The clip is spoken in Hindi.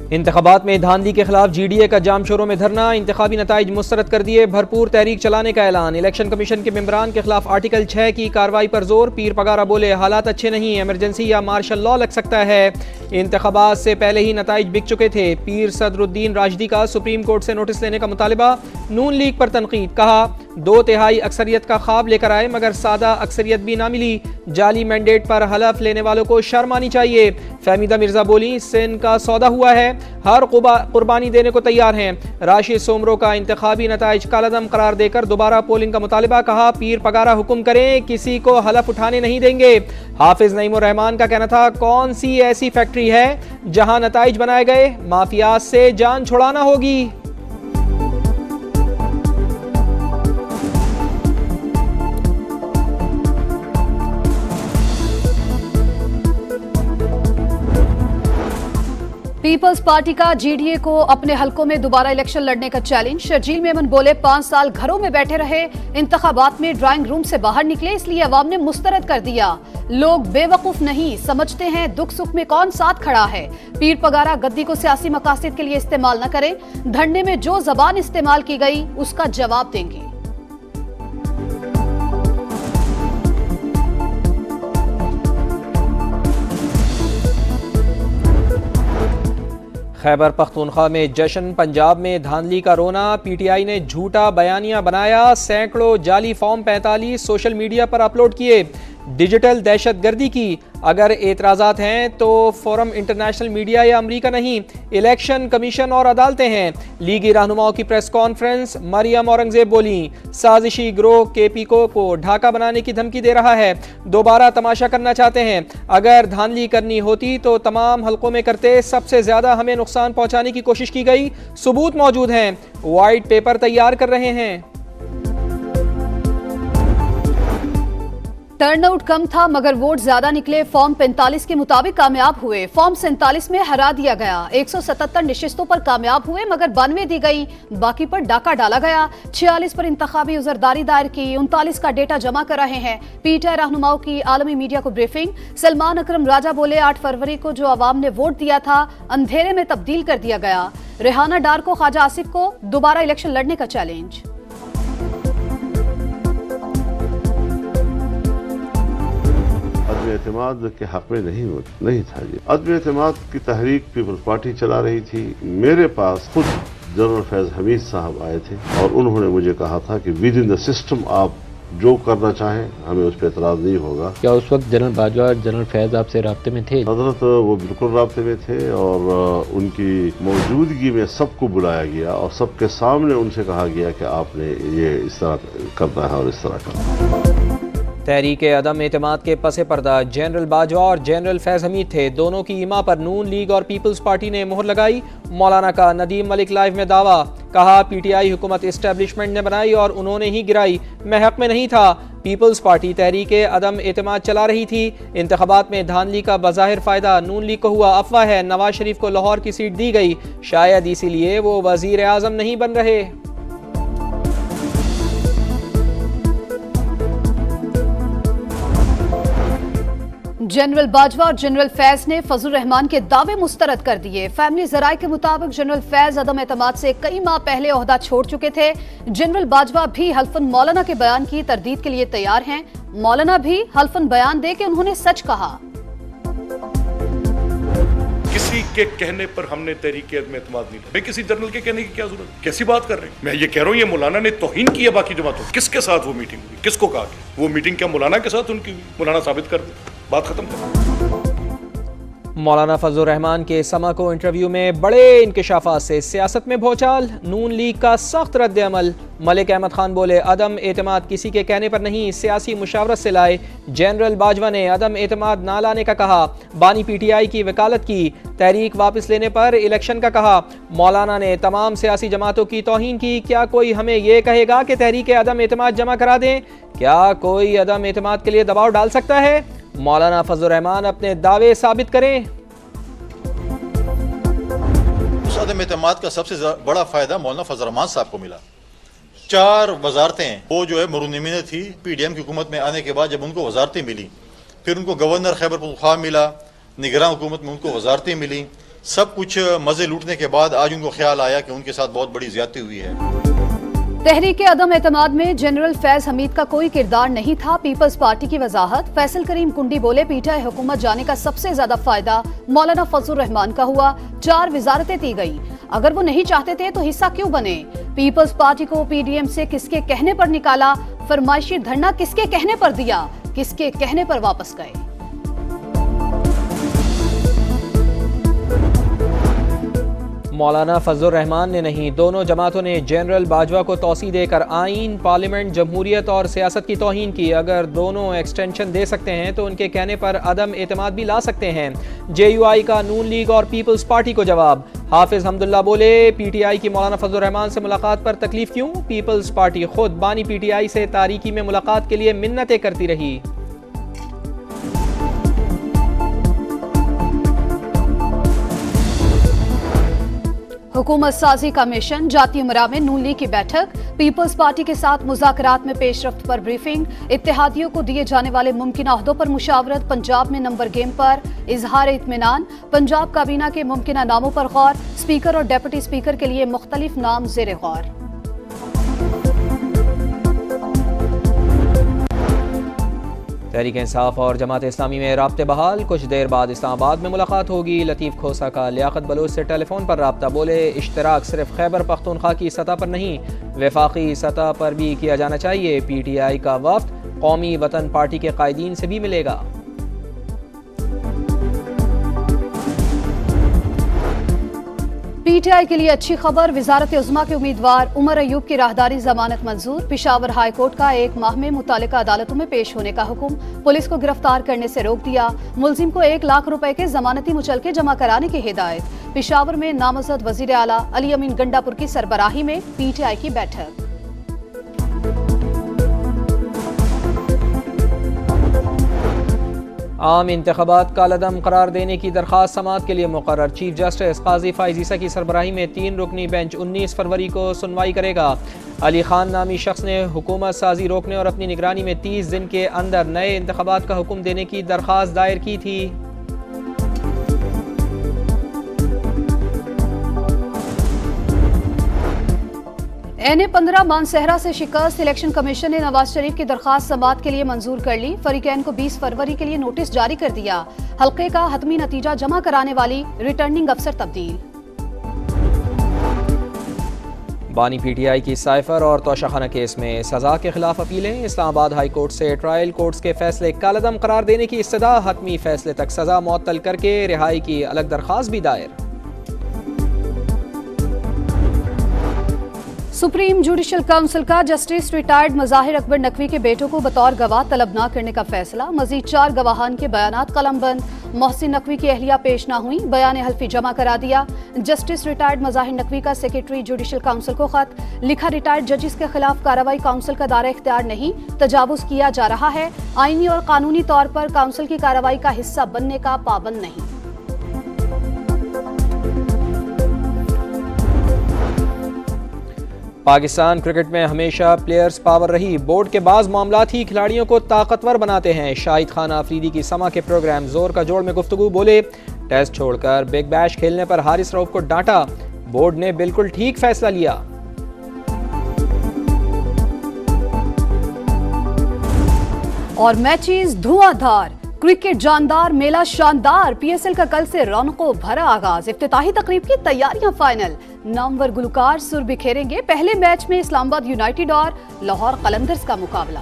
इंतखाबात में धांधली के खिलाफ GDA का जाम शोरों में धरना, इंतखाबी नताइज मुस्तरद कर दिए, भरपूर तहरीक चलाने का ऐलान। इलेक्शन कमीशन के मेंबरान के खिलाफ आर्टिकल 6 की कार्रवाई पर जोर। पीर पगारा बोले हालात अच्छे नहीं, एमरजेंसी या मार्शल लॉ लग सकता है। इंतखाबात से पहले ही नताइज बिक चुके थे। पीर सदरुद्दीन राशिदी का सुप्रीम कोर्ट से नोटिस लेने का मुतालिबा। नून लीग पर तनकीद, कहा 2/3 अक्सरियत का ख्वाब लेकर आए मगर सादा अक्सरियत भी ना मिली। जाली मैंडेट पर हलफ लेने वालों को शर्म आनी चाहिए। फहमीदा मिर्जा बोली सिंध का सौदा हुआ है, हर कुर्बानी देने को तैयार हैं। राशिद सोमरो का इंतखाबी नताइज कालादम करार देकर दोबारा पोलिंग का मुतालिबा। कहा पीर पगारा हुक्म करें, किसी को हलफ उठाने नहीं देंगे। हाफिज नईमुर रहमान का कहना था कौन सी ऐसी फैक्ट्री है जहां नताइज बनाए गए, माफिया से जान छुड़ाना होगी। पीपल्स पार्टी का GDA को अपने हलकों में दोबारा इलेक्शन लड़ने का चैलेंज। शर्जील मेमन बोले 5 साल घरों में बैठे रहे, इंतखाबात में ड्राइंग रूम से बाहर निकले, इसलिए अवाम ने मुस्तरद कर दिया। लोग बेवकूफ नहीं, समझते हैं दुख सुख में कौन साथ खड़ा है। पीर पगारा गद्दी को सियासी मकासद के लिए इस्तेमाल न करें, धरने में जो जबान इस्तेमाल की गई उसका जवाब देंगे। खैबर पख्तूनख्वा में जश्न, पंजाब में धांधली का रोना। PTI ने झूठा बयानिया बनाया, सैकड़ों जाली फॉर्म 45 सोशल मीडिया पर अपलोड किए। डिजिटल दहशतगर्दी की अगर एतराज़ात हैं तो फोरम इंटरनेशनल मीडिया या अमरीका नहीं, इलेक्शन कमीशन और अदालतें हैं। लीगी रहनुमाओं की प्रेस कॉन्फ्रेंस, मरियम औरंगजेब बोली साजिशी गिरोह KPCO को ढाका बनाने की धमकी दे रहा है, दोबारा तमाशा करना चाहते हैं। अगर धांधली करनी होती तो तमाम हलकों में करते, सबसे ज्यादा हमें नुकसान पहुंचाने की कोशिश की गई, सबूत मौजूद हैं, वाइट पेपर तैयार कर रहे हैं। टर्नआउट कम था मगर वोट ज्यादा निकले, फॉर्म 45 के मुताबिक कामयाब हुए। फॉर्म 47 में हरा दिया गया। 177 नशिस्तों पर कामयाब हुए मगर 92 दी गई, बाकी पर डाका डाला गया। 46 पर इंतखाबी उजरदारी दायर की, 39 का डेटा जमा कर रहे हैं। PTI रहनुमाओं की आलमी मीडिया को ब्रीफिंग। सलमान अकरम राजा बोले 8 फरवरी को जो अवाम ने वोट दिया था अंधेरे में तब्दील कर दिया गया। रेहाना डार को ख्वाजा आसिफ को दोबारा इलेक्शन लड़ने का चैलेंज। एतमाद के हक में नहीं था। ये अदम एतमाद की तहरीक पीपल्स पार्टी चला रही थी। मेरे पास खुद जनरल फैज हमीद साहब आए थे और उन्होंने मुझे कहा था कि विद इन द सिस्टम आप जो करना चाहें हमें उस पर एतराज नहीं होगा। क्या उस वक्त जनरल बाजवा और जनरल फैज आपसे राब्ते में थे? हजरत वो बिल्कुल राब्ते में थे और उनकी मौजूदगी में सबको बुलाया गया और सबके सामने उनसे कहा गया कि आपने ये इस तरह करना है और इस तरह करना है। तहरीक अदम एतमाद के पसे पर्दा जनरल बाजवा और जनरल फैज हमीद थे। दोनों की इमा पर नून लीग और पीपल्स पार्टी ने मोहर लगाई। मौलाना का नदीम मलिक लाइव में दावा, कहा PTI हुकूमत इस्टेब्लिशमेंट ने बनाई और उन्होंने ही गिराई, मैं हक में नहीं था। पीपल्स पार्टी तहरीक अदम एतमाद चला रही थी। इंतखाबात में धांधली का बज़ाहिर फ़ायदा नून लीग को हुआ। अफवाह है नवाज शरीफ को लाहौर की सीट दी गई, शायद इसीलिए वो वज़ीर आज़म नहीं बन रहे। जनरल बाजवा और जनरल फैज ने फजल रहमान के दावे मुस्तरद कर दिए। फैमिली जराये के मुताबिक जनरल फैज अदम एतमाद से कई माह पहले ओहदा छोड़ चुके थे। जनरल बाजवा भी हल्फन मौलाना के बयान की तरदीद के लिए तैयार हैं। मौलाना भी हल्फन बयान दे के उन्होंने सच कहा। किसी के कहने पर हमने तहरीक अदम एतमाद नहीं लिया। मैं किसी जनरल के कहने की क्या जरूरत, कैसी बात कर रहे हैं? मैं ये कह रहा हूँ ये मौलाना ने तौहीन की है बाकी जमातों। किसके साथ वो मीटिंग हुई, किसको कहा कि वो मीटिंग क्या मौलाना के साथ उनकी हुई? मौलाना साबित कर दे, बात खत्म कर। मौलाना फजल रहमान के समा को इंटरव्यू में बड़े इंकशाफात से सियासत में भौचाल। नून लीग का सख्त रद्द अमल। मलिक अहमद खान बोले अदम एतमाद किसी के कहने पर नहीं, सियासी मुशावरत से लाए। जनरल बाजवा ने अदम एतमाद ना लाने का कहा। बानी PTI की वकालत की। तहरीक वापस लेने पर इलेक्शन का कहा। मौलाना ने तमाम सियासी जमातों की तौहीन की। क्या कोई हमें यह कहेगा कि तहरीक अदम एतमाद जमा करा दें? क्या कोई अदम एतमाद के लिए दबाव डाल सकता है? मौलाना फजल रहमान अपने दावे साबित करें। उस अदम एतमाद का सबसे बड़ा फायदा मौलाना फजल रहमान साहब को मिला। 4 वजारतें वो जो है मरूनिमी ने थी PDM की हुकूमत में आने के बाद, जब उनको वजारतें मिली, फिर उनको गवर्नर खैबर पख्तूनख्वा मिला, निगरान हुकूमत में उनको वजारतें मिली, सब कुछ मजे लूटने के बाद आज उनको ख्याल आया कि उनके साथ बहुत बड़ी ज्यादती हुई है। तहरीक अदम एतमाद में जनरल फैज हमीद का कोई किरदार नहीं था, पीपल्स पार्टी की वजाहत। फैसल करीम कुंडी बोले, पीटीआई हुकूमत जाने का सबसे ज्यादा फायदा मौलाना फजलुर रहमान का हुआ। 4 वजारतें दी गई, अगर वो नहीं चाहते थे तो हिस्सा क्यों बने? पीपल्स पार्टी को पीडीएम से किसके कहने पर निकाला? फरमाइशी धरना किसके कहने पर दिया? किसके कहने पर वापस गए? मौलाना फजलुर रहमान ने नहीं, दोनों जमातों ने जनरल बाजवा को तौसी देकर आइन, पार्लियामेंट, जमहूरियत और सियासत की तौहीन की। अगर दोनों एक्सटेंशन दे सकते हैं तो उनके कहने पर अदम एतमाद भी ला सकते हैं। JUI का नून लीग और पीपल्स पार्टी को जवाब। हाफिज हमदुल्ला बोले, PTI की मौलाना फजलुर रहमान से मुलाकात पर तकलीफ क्यों? पीपल्स पार्टी खुद बानी PTI से तारीकी में मुलाकात के लिए मिन्नतें करती रही। हुकूमत साजी का मिशन, जाती उमरा में नून लीग की बैठक। पीपल्स पार्टी के साथ मुज़ाकरात में पेशरफ्त पर ब्रीफिंग। इत्तेहादियों को दिए जाने वाले मुमकिन अहदों पर मुशावरत। पंजाब में नंबर गेम पर इजहार इत्मीनान। पंजाब काबीना के मुमकिन नामों पर गौर। स्पीकर और डेप्यूटी स्पीकर के लिए मुख्तलिफ नाम ज़ेर गौर। तहरीक इंसाफ और जमात इस्लामी में राब्ते बहाल। कुछ देर बाद इस्लामाबाद में मुलाकात होगी। लतीफ़ खोसा का लियाकत बलोच से टेलीफोन पर राब्ता। बोले, इश्तराक सिर्फ खैबर पख्तूनख्वा की सतह पर नहीं, वफाकी सतह पर भी किया जाना चाहिए। PTI का वफ्द कौमी वतन पार्टी के कायदीन से भी मिलेगा। PTI के लिए अच्छी खबर, वजारत उज़्मा के उम्मीदवार उमर अयूब की राहदारी जमानत मंजूर। पेशावर हाई कोर्ट का 1 माह में मुतालिका अदालतों में पेश होने का हुक्म। पुलिस को गिरफ्तार करने से रोक दिया। मुलजिम को 1 लाख रुपए के जमानती मुचलके जमा कराने की हिदायत। पेशावर में नामजद वजीर आला अली अमीन गंडापुर की सरबराही में PTI की बैठक। आम इंतखाबात का लदम करार देने की दरख्वास्त समाअत के लिए मुकर्रर। चीफ जस्टिस काजी फाइज ईसा की सरबराही में 3 रुकनी बेंच 19 फरवरी को सुनवाई करेगा। अली खान नामी शख्स ने हुकूमत साजी रोकने और अपनी निगरानी में 30 दिन के अंदर नए इंतखाबात का हुक्म देने की दरख्वास्त दायर की थी। NA-15 मानसहरा से शिकस्त। इलेक्शन कमीशन ने नवाज शरीफ की दरखास्त समाअत के लिए मंजूर कर ली। फरीकैन को 20 फरवरी के लिए नोटिस जारी कर दिया। हल्के का हतमी नतीजा जमा कराने वाली रिटर्निंग अफसर तब्दील। बानी PTI की साइफर और तोशाखाना केस में सजा के खिलाफ अपीलें। इस्लामाबाद हाई कोर्ट से ट्रायल कोर्ट्स के फैसले कालदम करार देने की इस्तदा। हतमी फैसले तक सजा मुअत्तल करके रिहाई की अलग दरखास्त भी दायर। सुप्रीम जुडिशल काउंसिल का जस्टिस रिटायर्ड मज़ाहिर अकबर नकवी के बेटों को बतौर गवाह तलब न करने का फैसला। मजीद 4 गवाहान के बयानात कलमबंद। मोहसिन नकवी की अहलिया पेश न हुई, बयान हल्फी जमा करा दिया। जस्टिस रिटायर्ड मज़ाहिर नकवी का सेक्रेटरी जुडिशल काउंसिल को खत लिखा, रिटायर्ड जजेस के खिलाफ कार्रवाई काउंसिल का दायरा इख्तियार नहीं, तजावुज किया जा रहा है। आईनी और कानूनी तौर पर काउंसिल की कार्रवाई का हिस्सा बनने का पाबंद नहीं। पाकिस्तान क्रिकेट में हमेशा प्लेयर्स पावर रही। बोर्ड के बाज़ मामलात ही खिलाड़ियों को ताकतवर बनाते हैं। शाहिद खान आफरीदी की समा के प्रोग्राम जोर का जोड़ में गुफ्तगू। बोले, टेस्ट छोड़कर बिग बैश खेलने पर हारिस रऊफ को डांटा। बोर्ड ने बिल्कुल ठीक फैसला लिया। और मैचेस धुआंधार, क्रिकेट जानदार, मेला शानदार। PSL का कल से रौनकों भरा आगाज। इफ्तिताही तकरीब की तैयारियां फाइनल। नामवर गुलकार सुर बिखेरेंगे। पहले मैच में इस्लामाबाद यूनाइटेड और लाहौर कलंदर्स का मुकाबला।